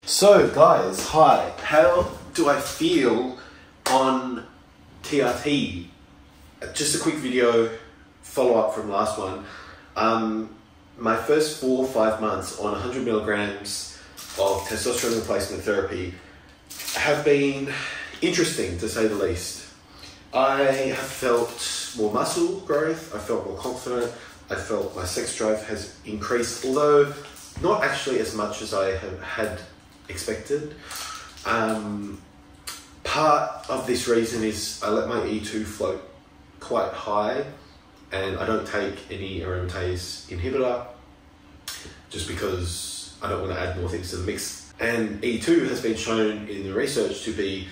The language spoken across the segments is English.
So guys, hi. How do I feel on TRT? Just a quick video follow-up from last one. My first 4 or 5 months on 100 milligrams of testosterone replacement therapy have been interesting, to say the least. I have felt more muscle growth, I felt more confident, I felt my sex drive has increased, although not actually as much as I had expected. Part of this reason is I let my E2 float quite high, and I don't take any aromatase inhibitor just because I don't want to add more things to the mix. And E2 has been shown in the research to be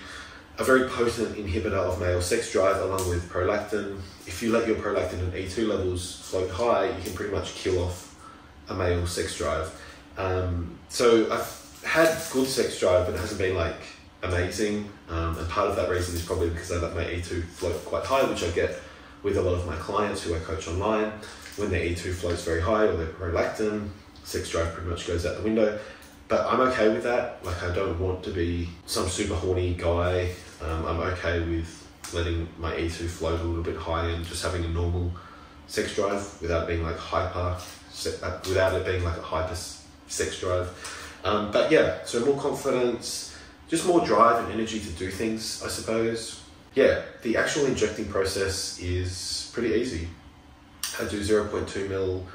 a very potent inhibitor of male sex drive along with prolactin. If you let your prolactin and E2 levels float high, you can pretty much kill off a male sex drive. So I've had good sex drive, but it hasn't been like amazing. And part of that reason is probably because I let my E2 float quite high, which I get with a lot of my clients who I coach online. When their E2 floats very high or their prolactin, sex drive pretty much goes out the window. But I'm okay with that. Like, I don't want to be some super horny guy. I'm okay with letting my E2 float a little bit high and just having a normal sex drive without being like without it being like a hyper sex drive. But yeah, so more confidence, just more drive and energy to do things, I suppose. Yeah, the actual injecting process is pretty easy. I do 0.2 mil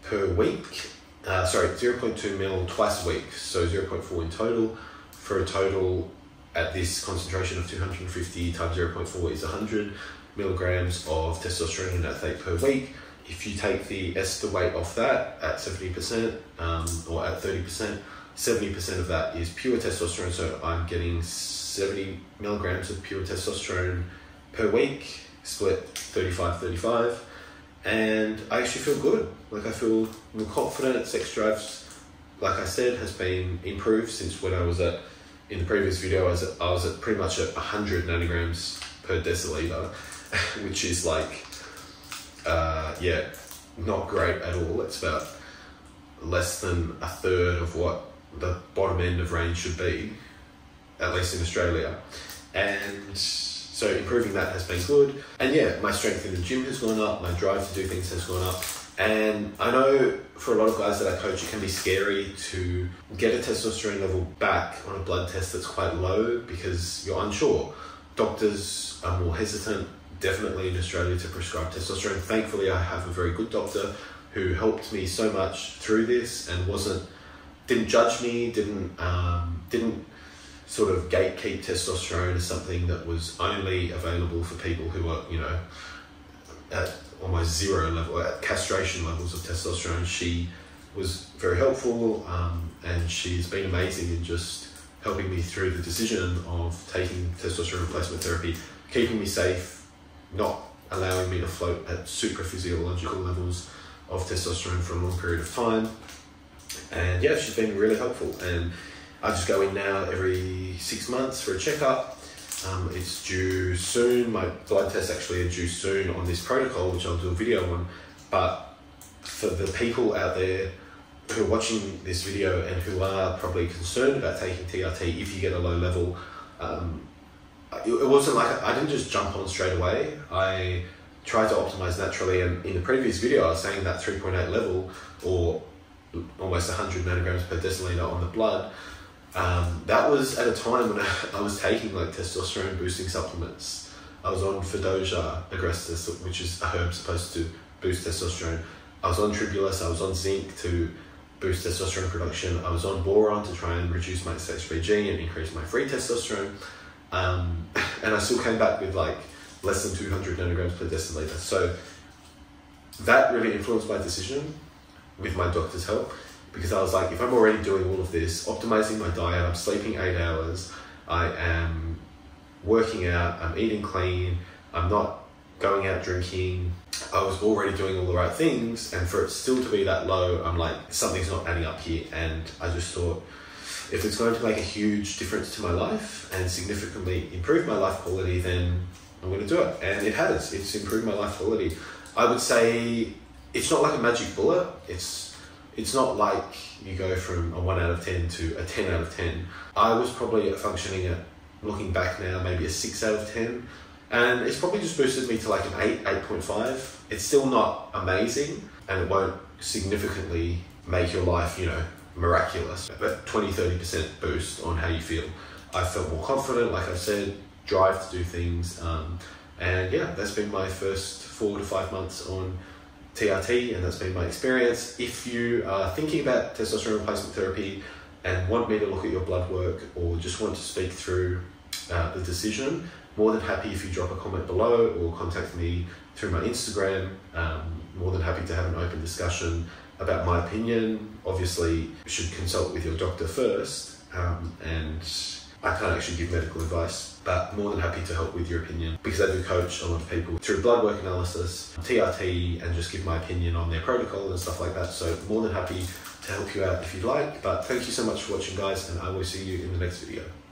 per week. 0.2 mil twice a week, so 0.4 in total, for a total at this concentration of 250 times 0.4 is 100 milligrams of testosterone and ethate per week. If you take the ester weight off that at 70% or at 30%, 70% of that is pure testosterone, so I'm getting 70 milligrams of pure testosterone per week, split 35-35. And I actually feel good. Like, I feel more confident. Sex drives, like I said, has been improved since when I was in the previous video, I was at pretty much at 100 nanograms per deciliter, which is like, yeah, not great at all. It's about less than a third of what the bottom end of range should be, at least in Australia. And so improving that has been good. And yeah, my strength in the gym has gone up, my drive to do things has gone up. And I know for a lot of guys that I coach, it can be scary to get a testosterone level back on a blood test that's quite low because you're unsure. Doctors are more hesitant, definitely in Australia, to prescribe testosterone. Thankfully, I have a very good doctor who helped me so much through this and didn't judge me, didn't sort of gatekeep testosterone as something that was only available for people who are, you know, at almost zero level, at castration levels of testosterone. She was very helpful, and she's been amazing in just helping me through the decision of taking testosterone replacement therapy, keeping me safe, not allowing me to float at super physiological levels of testosterone for a long period of time. And yeah, she's been really helpful. And I just go in now every 6 months for a checkup. It's due soon. My blood tests actually are due soon on this protocol, which I'll do a video on. But for the people out there who are watching this video and who are probably concerned about taking TRT if you get a low level, it wasn't like I didn't just jump on straight away. I tried to optimize naturally, and in the previous video I was saying that 3.8 level, or almost 100 nanograms per deciliter on the blood, that was at a time when I was taking like testosterone boosting supplements. I was on Fedoja agrestis, which is a herb supposed to boost testosterone. I was on Tribulus, I was on zinc to boost testosterone production. I was on boron to try and reduce my HCG and increase my free testosterone. And I still came back with like less than 200 nanograms per deciliter. So that really influenced my decision with my doctor's help, because I was like, if I'm already doing all of this, optimizing my diet, I'm sleeping 8 hours, I am working out, I'm eating clean, I'm not going out drinking, I was already doing all the right things, and for it still to be that low, I'm like, something's not adding up here. And I just thought, if it's going to make a huge difference to my life and significantly improve my life quality, then I'm going to do it. And it has. It's improved my life quality. I would say it's not like a magic bullet. It's it's not like you go from a 1 out of 10 to a 10 out of 10. I was probably functioning at, looking back now, maybe a 6 out of 10. And it's probably just boosted me to like an 8, 8.5. It's still not amazing, and it won't significantly make your life, you know, miraculous. But 20-30% boost on how you feel. I felt more confident, like I said, drive to do things. And yeah, that's been my first 4 to 5 months on TRT, and that's been my experience. If you are thinking about testosterone replacement therapy and want me to look at your blood work, or just want to speak through the decision, more than happy if you drop a comment below or contact me through my Instagram. More than happy to have an open discussion about my opinion. Obviously, you should consult with your doctor first, and I can't actually give medical advice, but more than happy to help with your opinion, because I do coach a lot of people through blood work analysis, TRT, and just give my opinion on their protocol and stuff like that. So more than happy to help you out if you'd like. But thank you so much for watching, guys, and I will see you in the next video.